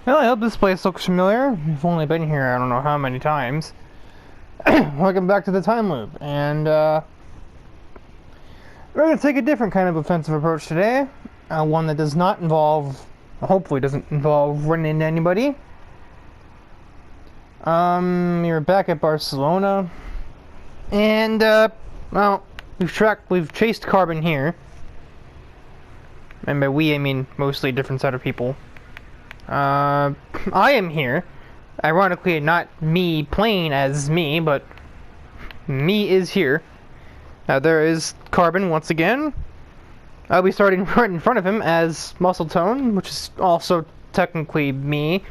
Well, I hope this place looks familiar. I've only been here I don't know how many times. Welcome back to the time loop, and we're going to take a different kind of offensive approach today. One that does not involve, hopefully doesn't involve running into anybody. You're back at Barcelona, and well, we've chased Carbon here. And by we, I mean mostly a different set of people. I am here. Ironically, not me playing as me, but me is here. There is Carbon once again. I'll be starting right in front of him as Muscle Tone, which is also technically me.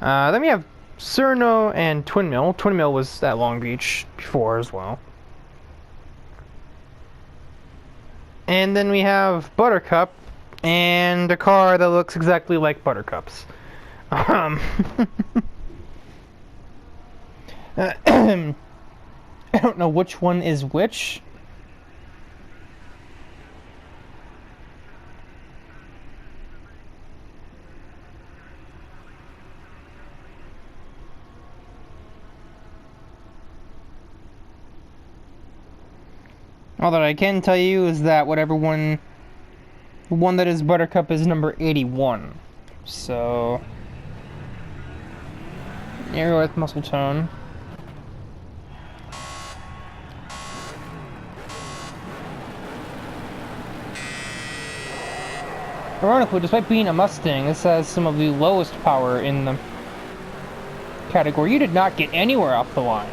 Then we have Cerno and Twin Mill. Twin Mill was at Long Beach before as well. And then we have Buttercup and a car that looks exactly like Buttercup's. I don't know which one is which. All that I can tell you is that whatever one, the one that is Buttercup is number 81. So, here with Muscle Tone. Ironically, despite being a Mustang, this has some of the lowest power in the category. You did not get anywhere off the line.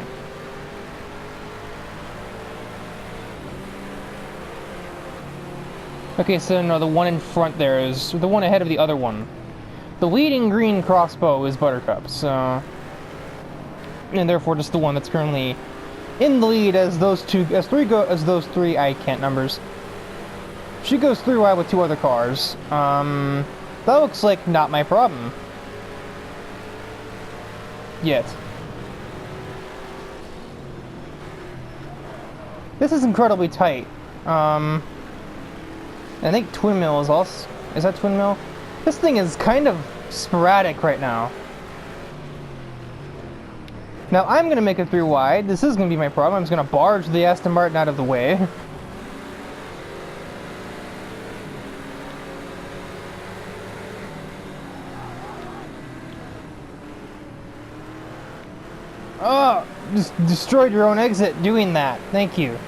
Okay, so no, the one in front there is the one ahead of the other one. The leading green crossbow is Buttercup, so, and therefore just the one that's currently in the lead as those three. I can't numbers. She goes through with two other cars. That looks like not my problem. Yet. This is incredibly tight. I think Twin Mill is also... Is that Twin Mill? This thing is kind of sporadic right now. Now, I'm going to make it through wide. This is going to be my problem. I'm just going to barge the Aston Martin out of the way. Oh! Just destroyed your own exit doing that. Thank you.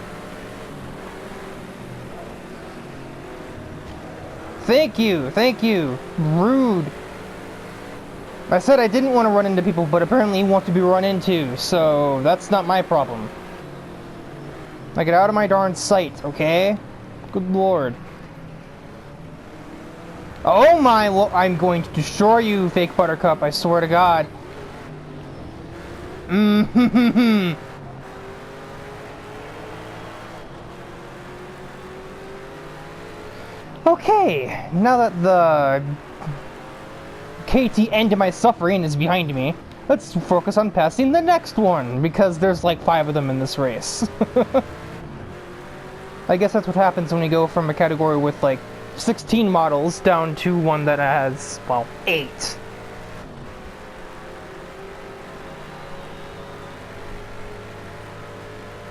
Thank you. Rude. I said I didn't want to run into people, but apparently you want to be run into, so that's not my problem. Now get out of my darn sight, okay? Good lord. Oh my I'm going to destroy you, fake Buttercup, I swear to God. Okay, now that the KT end of my suffering is behind me, let's focus on passing the next one, because there's like 5 of them in this race. I guess that's what happens when you go from a category with like 16 models down to one that has, well, 8.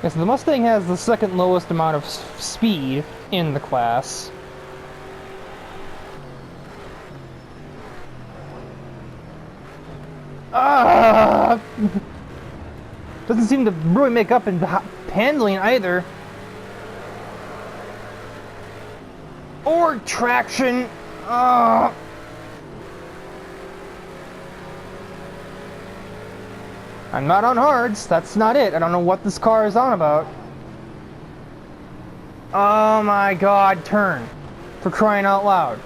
Yes, the Mustang has the second lowest amount of speed in the class. Doesn't seem to really make up in handling either. Or traction. I'm not on hards. That's not it. I don't know what this car is on about. Oh my god, turn. For crying out loud.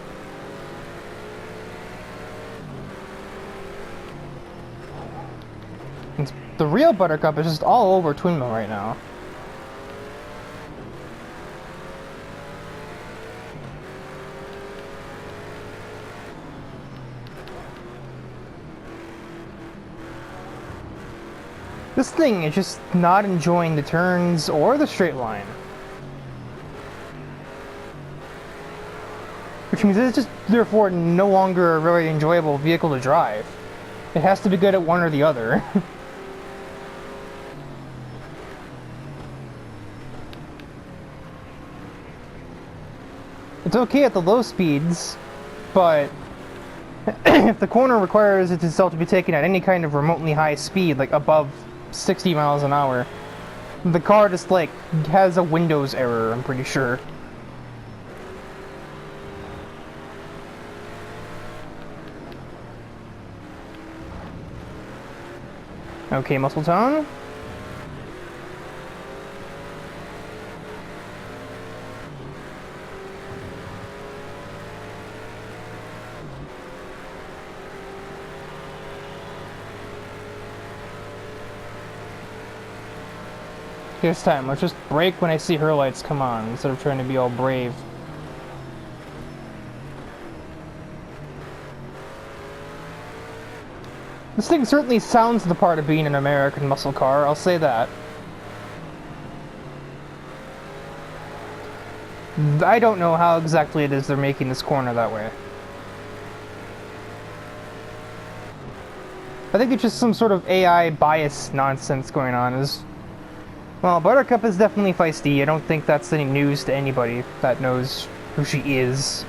The real Buttercup is just all over Twin Mill right now. This thing is just not enjoying the turns or the straight line. Which means it's just therefore no longer a very enjoyable vehicle to drive. It has to be good at one or the other. It's okay at the low speeds, but if the corner requires it itself to be taken at any kind of remotely high speed, like above 60 miles an hour, the car just like has a Windows error, I'm pretty sure. Okay, muscle tone. This time, let's just brake when I see her lights come on, instead of trying to be all brave. This thing certainly sounds the part of being an American muscle car, I'll say that. I don't know how exactly it is they're making this corner that way. I think it's just some sort of AI bias nonsense going on. Well, Buttercup is definitely feisty. I don't think that's any news to anybody that knows who she is.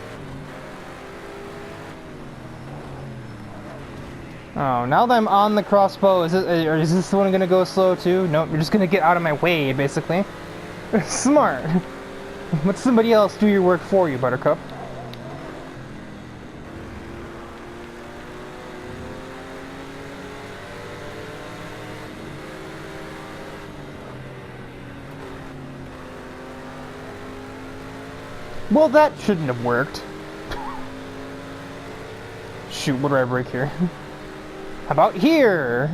Oh, now that I'm on the crossbow, is this one gonna go slow too? Nope, you're just gonna get out of my way, basically. Smart. Let somebody else do your work for you, Buttercup. Well, that shouldn't have worked. Shoot, what do I break here? How about here?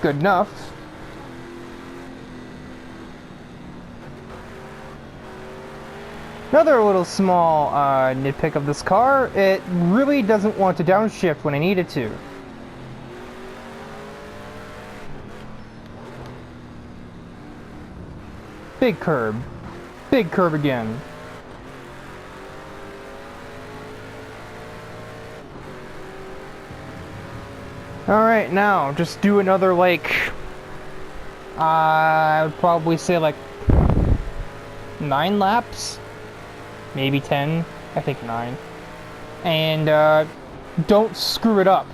Good enough. Another little small nitpick of this car, it really doesn't want to downshift when I need it to. Big curb. Big curb again. Alright, now, just do another, like... I would probably say, like... 9 laps? Maybe 10? I think 9. And, don't screw it up.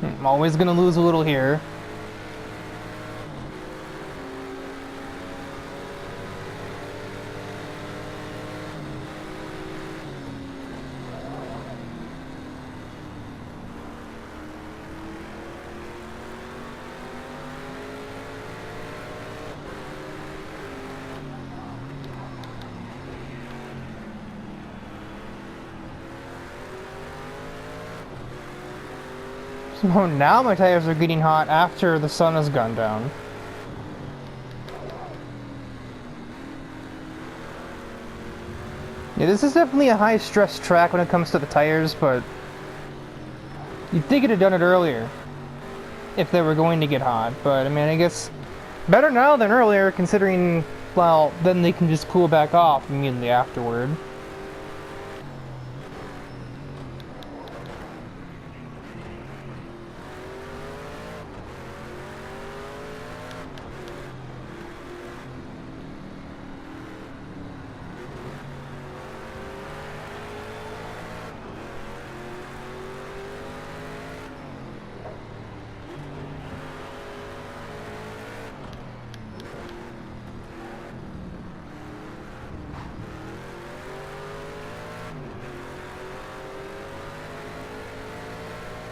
I'm always gonna lose a little here. So now my tires are getting hot after the sun has gone down. Yeah, this is definitely a high-stress track when it comes to the tires, but you'd think it'd have done it earlier if they were going to get hot. But, I mean, I guess better now than earlier, considering, well, then they can just cool back off immediately afterward.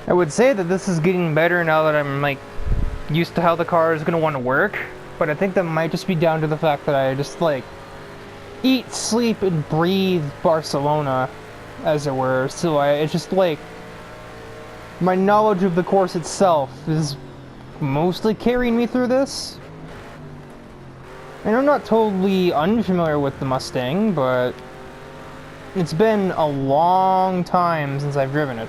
I would say that this is getting better now that I'm, like, used to how the car is going to want to work, but I think that might just be down to the fact that I just, like, eat, sleep, and breathe Barcelona, as it were, so it's just, like, my knowledge of the course itself is mostly carrying me through this. And I'm not totally unfamiliar with the Mustang, but it's been a long time since I've driven it.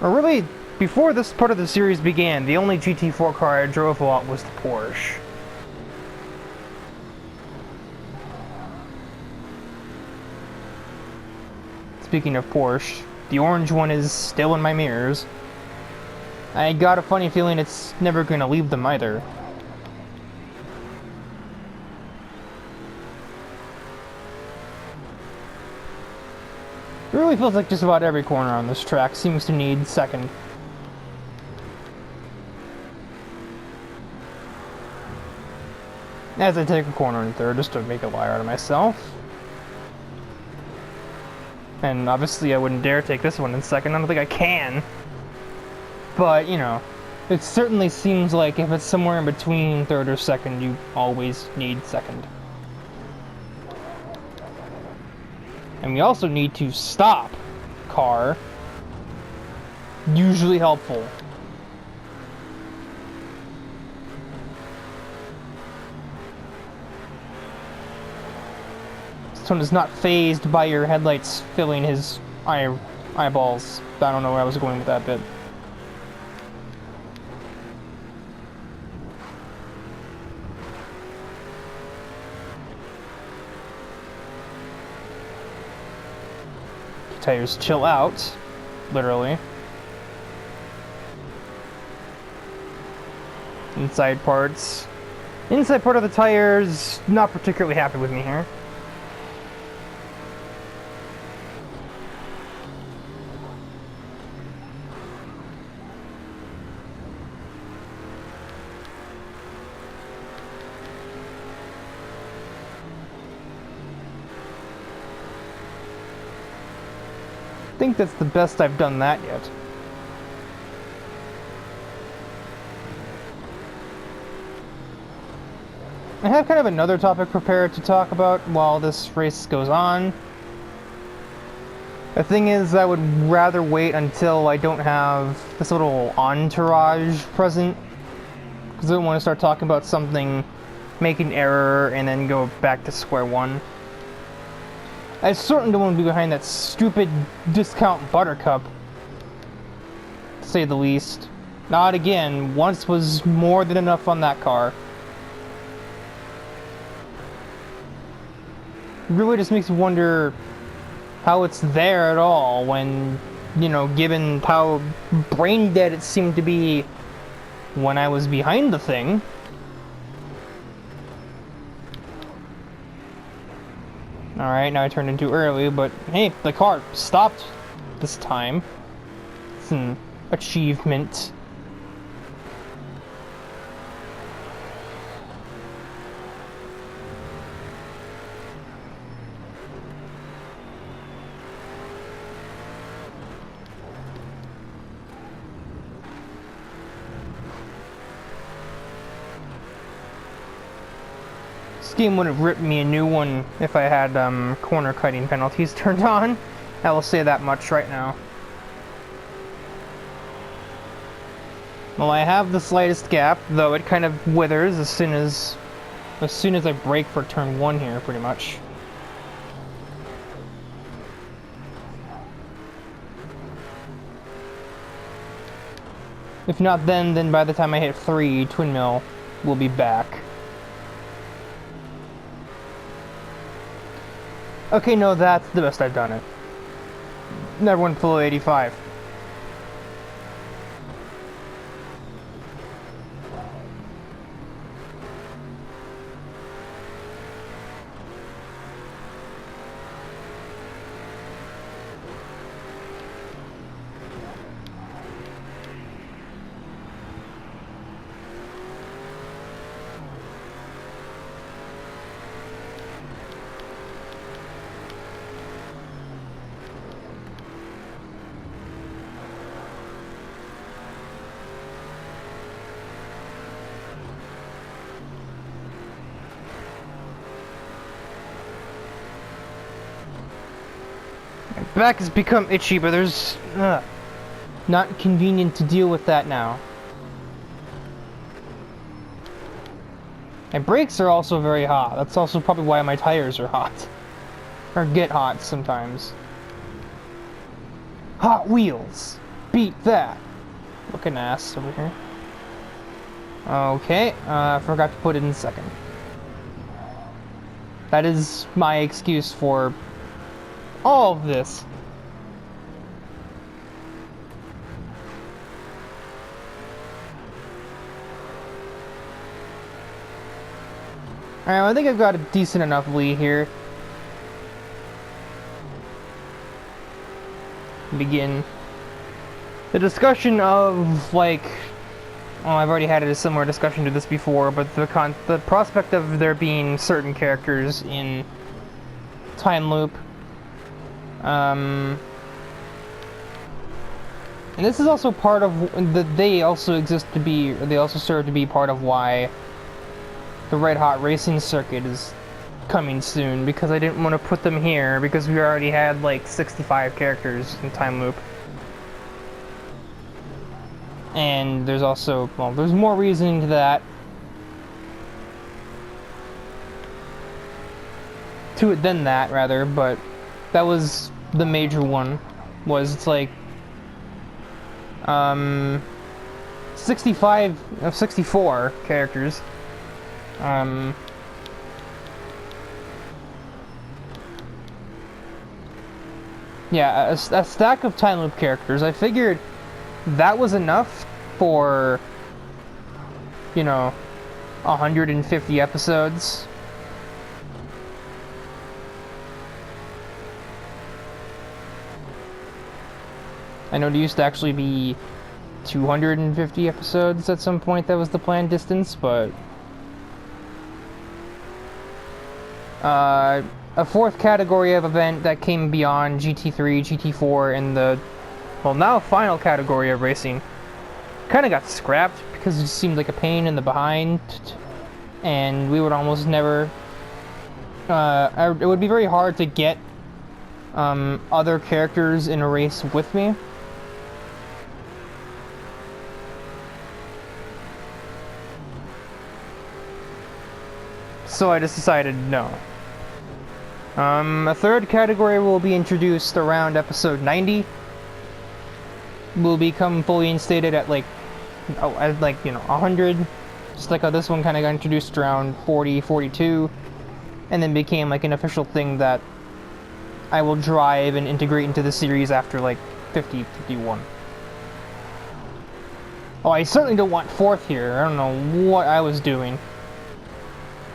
Or really, before this part of the series began, the only GT4 car I drove a lot was the Porsche. Speaking of Porsche, the orange one is still in my mirrors. I got a funny feeling it's never going to leave them either. It really feels like just about every corner on this track seems to need second. As I take a corner in third, just to make a liar out of myself. And obviously I wouldn't dare take this one in second, I don't think I can. But, you know, it certainly seems like if it's somewhere in between third or second, you always need second. And we also need to stop car. Usually helpful. Someone is not phased by your headlights filling his eyeballs. I don't know where I was going with that bit. Tires chill out, literally. Inside parts. Inside part of the tires, not particularly happy with me here. I think that's the best I've done that yet. I have kind of another topic prepared to talk about while this race goes on. The thing is, I would rather wait until I don't have this little entourage present, because I don't want to start talking about something, make an error, and then go back to square one. I certainly don't want to be behind that stupid discount Buttercup, to say the least. Not again. Once was more than enough on that car. It really just makes me wonder how it's there at all when, you know, given how brain dead it seemed to be when I was behind the thing. Alright, now I turned in too early, but hey, the car stopped this time. It's an achievement. This game would have ripped me a new one if I had corner cutting penalties turned on. I will say that much right now. Well, I have the slightest gap, though it kind of withers as soon as I brake for turn 1 here, pretty much. If not then by the time I hit 3, Twin Mill will be back. Okay, no, that's the best I've done it. Never went below 85. Back has become itchy, but there's not convenient to deal with that now. My brakes are also very hot. That's also probably why my tires are hot. Or get hot sometimes. Hot Wheels! Beat that! Looking ass over here. Okay, forgot to put it in second. That is my excuse for all of this. Alright, well, I think I've got a decent enough lead here. Begin the discussion of, like, oh, I've already had a similar discussion to this before, but the prospect of there being certain characters in Time Loop. And this is also part of they also exist to be, or they also serve to be part of why the Red Hot Racing Circuit is coming soon, because I didn't want to put them here because we already had like 65 characters in Time Loop. And there's also, well, there's more reasoning to that. To it than that, rather, but that was the major one. Was it's like 64 characters. Yeah, a stack of Time Loop characters. I figured that was enough for, you know, 150 episodes. I know there used to actually be 250 episodes at some point. That was the planned distance, but a fourth category of event that came beyond GT3, GT4, and the, well, now final category of racing kind of got scrapped because it just seemed like a pain in the behind, and we would almost never, it would be very hard to get other characters in a race with me. So I just decided no. A third category will be introduced around episode 90. Will become fully instated at like, at like, you know, 100. Just like how this one kind of got introduced around 40, 42. And then became like an official thing that I will drive and integrate into the series after like 50, 51. Oh, I certainly don't want fourth here. I don't know what I was doing.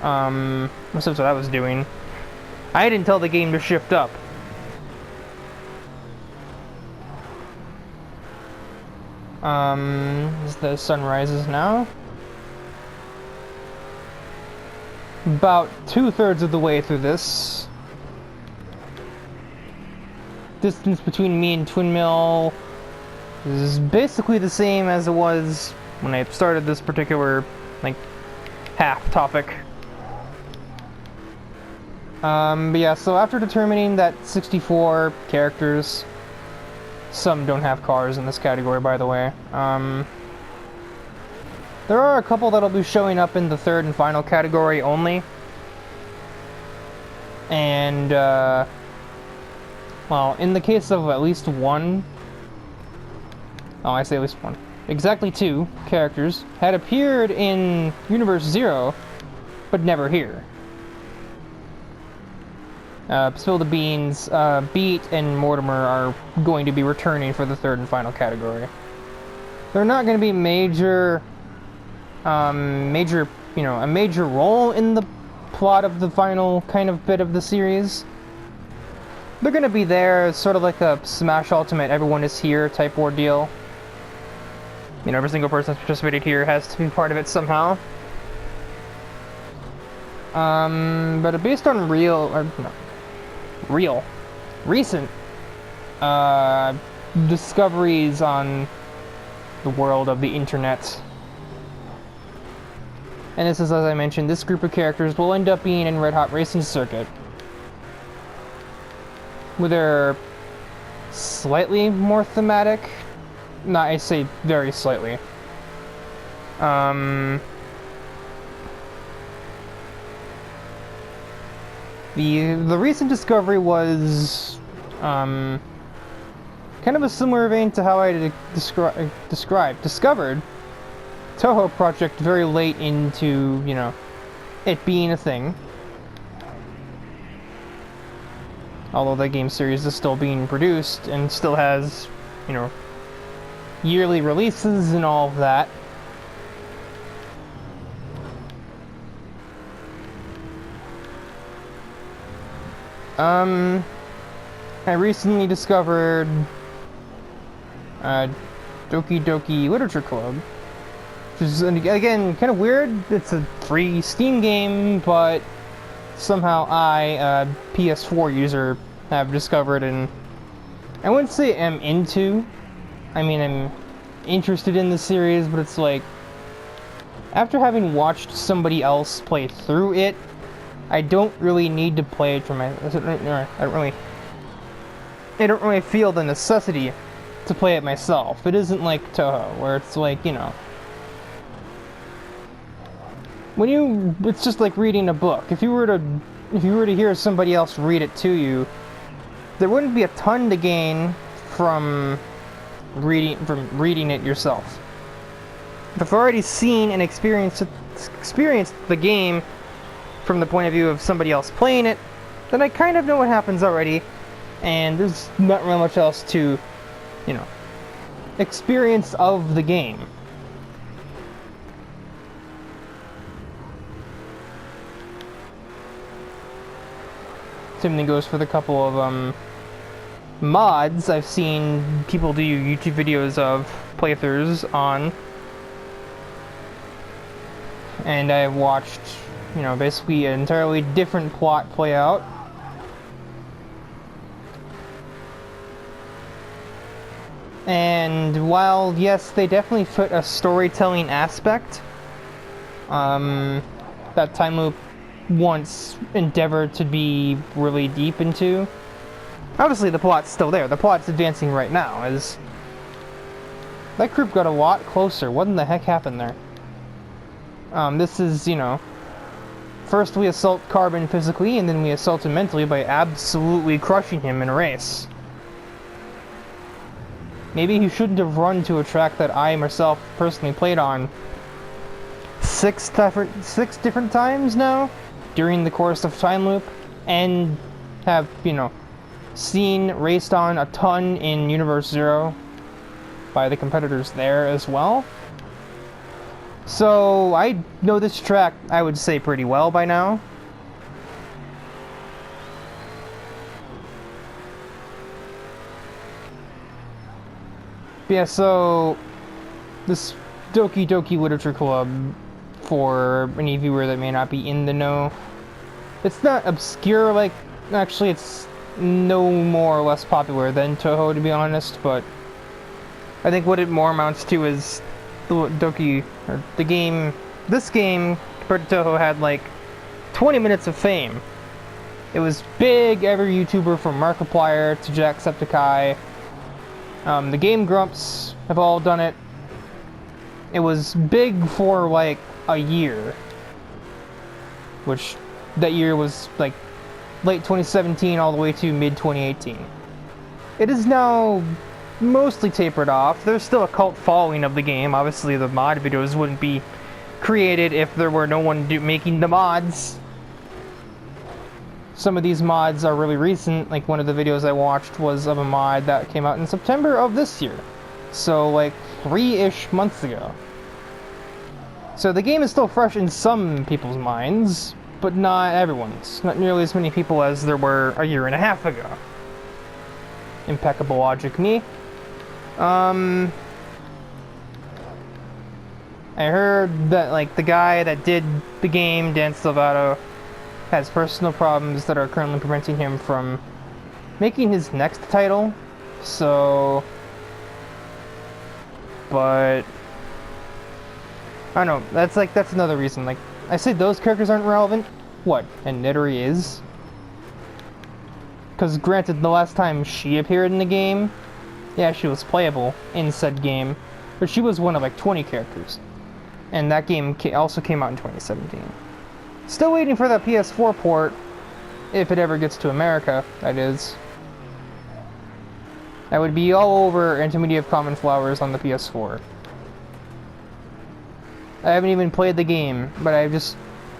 That's what I was doing. I didn't tell the game to shift up. As the sun rises now. About 2/3 of the way through this. Distance between me and Twin Mill is basically the same as it was when I started this particular, like, half topic. But yeah, so after determining that 64 characters, some don't have cars in this category, by the way, there are a couple that'll be showing up in the third and final category only. And, well, in the case of at least one, oh, I say at least one, exactly 2 characters had appeared in Universe 0, but never here. Spill the Beans, Beat, and Mortimer are going to be returning for the third and final category. They're not going to be major, a major role in the plot of the final kind of bit of the series. They're going to be there, sort of like a Smash Ultimate, everyone is here type ordeal. You know, every single person that's participated here has to be part of it somehow. But based on recent discoveries on the world of the internet. And this is, as I mentioned, this group of characters will end up being in Red Hot Racing Circuit. Where they're slightly more thematic. Not, I say very slightly. The recent discovery was kind of a similar vein to how I discovered Toho Project very late into, you know, it being a thing. Although that game series is still being produced and still has, you know, yearly releases and all of that. I recently discovered Doki Doki Literature Club, which is, again, kind of weird. It's a free Steam game, but somehow I, a PS4 user, have discovered, and I wouldn't say I'm into. I mean, I'm interested in the series, but it's like, after having watched somebody else play through it, I don't really need to play it for myself. I don't really feel the necessity to play it myself. It isn't like Toho, where it's like, you know, it's just like reading a book. If you were to hear somebody else read it to you, there wouldn't be a ton to gain from reading it yourself. If I've already seen and experienced the game from the point of view of somebody else playing it, then I kind of know what happens already, and there's not really much else to, you know, experience of the game. Same thing goes for the couple of mods I've seen people do YouTube videos of playthroughs on, and I've watched, you know, basically an entirely different plot play out. And while, yes, they definitely put a storytelling aspect, that time loop once endeavored to be really deep into. Obviously the plot's still there. The plot's advancing right now, as that group got a lot closer. What in the heck happened there? This is, you know, first we assault Carbon physically, and then we assault him mentally by absolutely crushing him in a race. Maybe he shouldn't have run to a track that I myself personally played on six different times now during the course of Time Loop, and have, you know, seen raced on a ton in Universe Zero by the competitors there as well. So I know this track, I would say, pretty well by now. Yeah, so this Doki Doki Literature Club, for any viewer that may not be in the know, it's not obscure, like, actually it's no more or less popular than Toho, to be honest, but I think what it more amounts to is the game, this game, compared to Toho, had like 20 minutes of fame. It was big. Every YouTuber from Markiplier to Jacksepticeye, the Game Grumps have all done it. It was big for like a year, which that year was like late 2017 all the way to mid 2018. It is now mostly tapered off. There's still a cult following of the game. Obviously the mod videos wouldn't be created if there were no one making the mods. Some of these mods are really recent. Like, one of the videos I watched was of a mod that came out in September of this year, so like 3-ish months ago. So the game is still fresh in some people's minds, but not everyone's. Not nearly as many people as there were a year and a half ago. Impeccable logic, me. I heard that, like, the guy that did the game, Dan Silvato, has personal problems that are currently preventing him from making his next title, so... But... I don't know, that's another reason. Like, I said those characters aren't relevant. What? And Nidori is? Because granted, the last time she appeared in the game, yeah, she was playable in said game, but she was one of like 20 characters. And that game also came out in 2017. Still waiting for that PS4 port, if it ever gets to America, that is. I would be all over Intermediate of Common Flowers on the PS4. I haven't even played the game, but I've just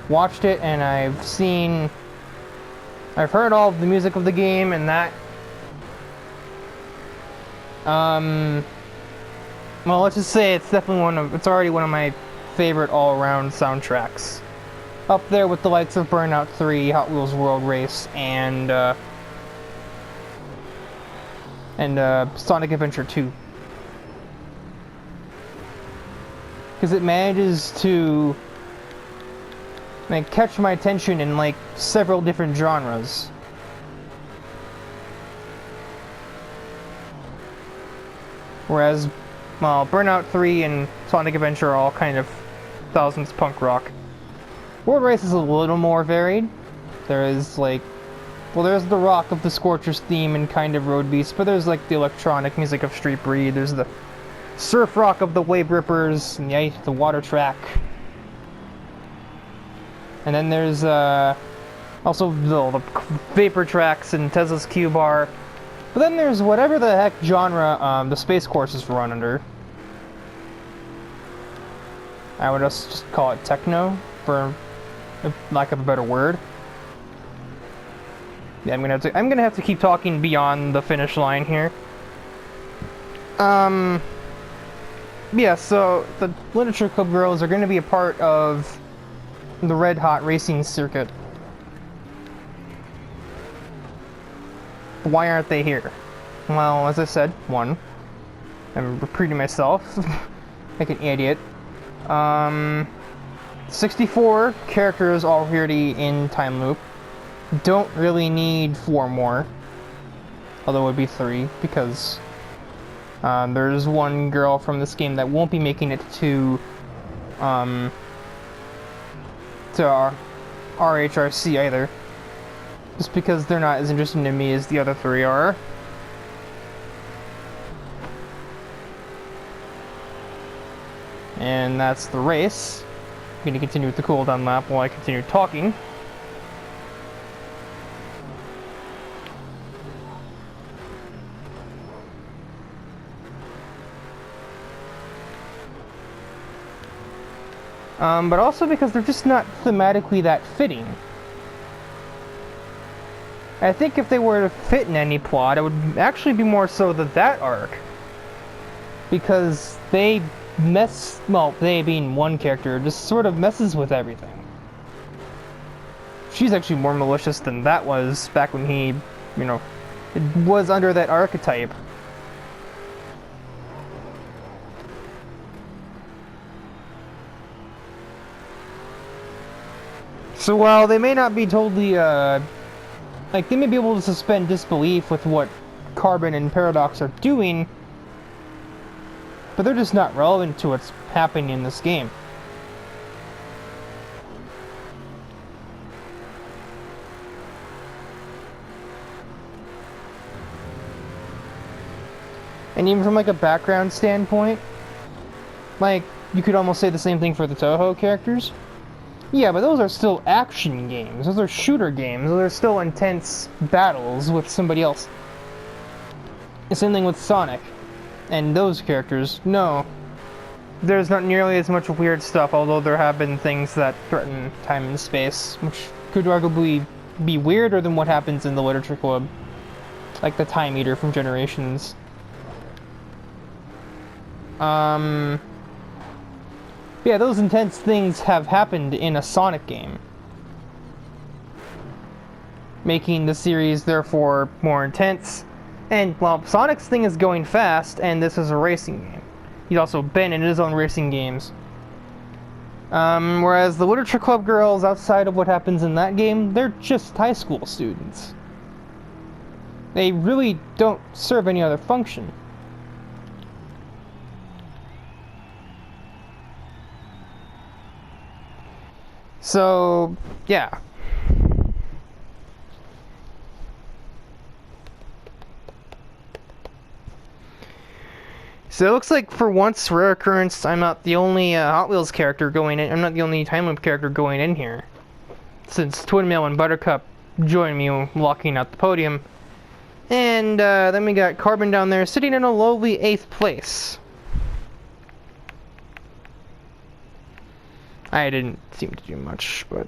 watched it and I've heard all of the music of the game and that. Well, let's just say it's definitely it's already one of my favorite all-around soundtracks. Up there with the likes of Burnout 3, Hot Wheels World Race, and Sonic Adventure 2. Because it manages to catch my attention in like several different genres. Whereas, well, Burnout 3 and Sonic Adventure are all kind of thousands punk rock. World Race is a little more varied. There is like, well, there's the rock of the Scorchers theme and kind of Road Beast, but there's like the electronic music of Street Breed. There's the surf rock of the Wave Rippers and the water track. And then there's also the vapor tracks and Tesla's Q-Bar. But then there's whatever the heck genre the Space Courses run under. I would just call it techno, for lack of a better word. Yeah, I'm gonna have to keep talking beyond the finish line here. Yeah, so the Literature Club girls are gonna be a part of the Red Hot racing circuit. Why aren't they here? Well, as I said, one, I'm repeating myself like an idiot. 64 characters already in Time Loop. Don't really need 4 more. Although it would be 3, because there's one girl from this game that won't be making it to our RHRC either. Just because they're not as interesting to me as the other 3 are. And that's the race. I'm going to continue with the cooldown lap while I continue talking. But also because they're just not thematically that fitting. I think if they were to fit in any plot, it would actually be more so that arc. Because they they being one character, just sort of messes with everything. She's actually more malicious than that was back when he, was under that archetype. So while they may not be totally, they may be able to suspend disbelief with what Carbon and Paradox are doing, but they're just not relevant to what's happening in this game. And even from like a background standpoint, like you could almost say the same thing for the Toho characters. Yeah, but those are still action games. Those are shooter games. Those are still intense battles with somebody else. The same thing with Sonic. And those characters, no. There's not nearly as much weird stuff, although there have been things that threaten time and space, which could arguably be weirder than what happens in the Literature Club. Like the Time Eater from Generations. Yeah, those intense things have happened in a Sonic game, making the series therefore more intense. And well, Sonic's thing is going fast, and this is a racing game. He's also been in his own racing games. Whereas the Literature Club girls, outside of what happens in that game, they're just high school students. They really don't serve any other function. So, yeah. So it looks like for once, rare occurrence, I'm not the only Hot Wheels character going in. I'm not the only Time Loop character going in here. Since Twin Mail and Buttercup join me walking out the podium. And then we got Carbon down there sitting in a lowly 8th place. I didn't seem to do much, but...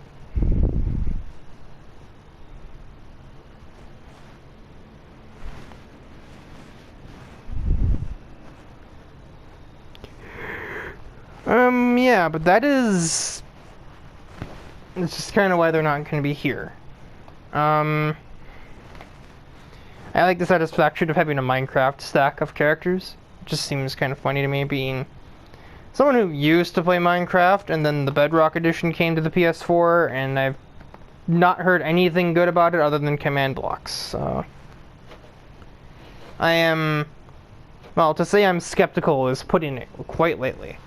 yeah, but that is... It's just kind of why they're not going to be here. I like the satisfaction of having a Minecraft stack of characters. It just seems kind of funny to me, being someone who used to play Minecraft, and then the Bedrock edition came to the PS4, and I've not heard anything good about it other than command blocks. So I am... Well, to say I'm skeptical is putting it quite lightly.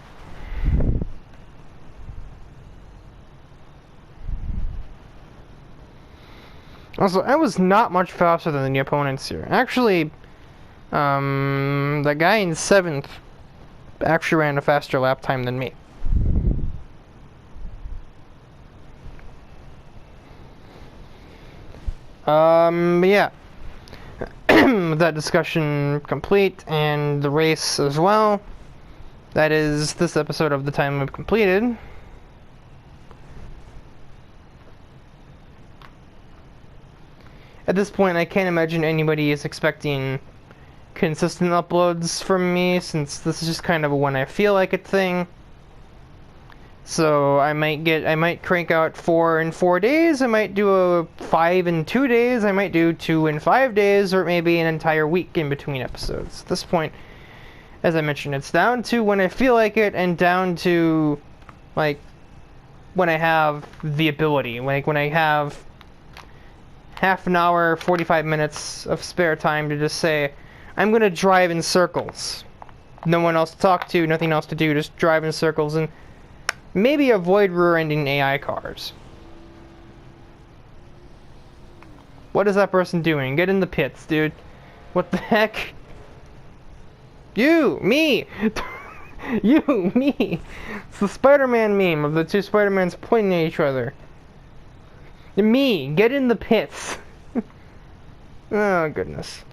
Also, I was not much faster than the opponents here. Actually, the guy in 7th actually ran a faster lap time than me. But yeah. With that discussion complete, and the race as well, that is this episode of The Time Loop completed. At this point, I can't imagine anybody is expecting consistent uploads from me, since this is just kind of a when I feel like it thing. So I might crank out 4 in 4 days, I might do a 5 in 2 days, I might do 2 in 5 days, or maybe an entire week in between episodes. At this point, as I mentioned, it's down to when I feel like it, and down to, like, when I have the ability. Like, when I have half an hour, 45 minutes of spare time to just say, I'm gonna drive in circles. No one else to talk to, nothing else to do, just drive in circles, and maybe avoid rear-ending AI cars. What is that person doing? Get in the pits, dude. What the heck? You! Me! You! Me! It's the Spider-Man meme of the two Spider-Mans pointing at each other. Me! Get in the pits! Oh, goodness.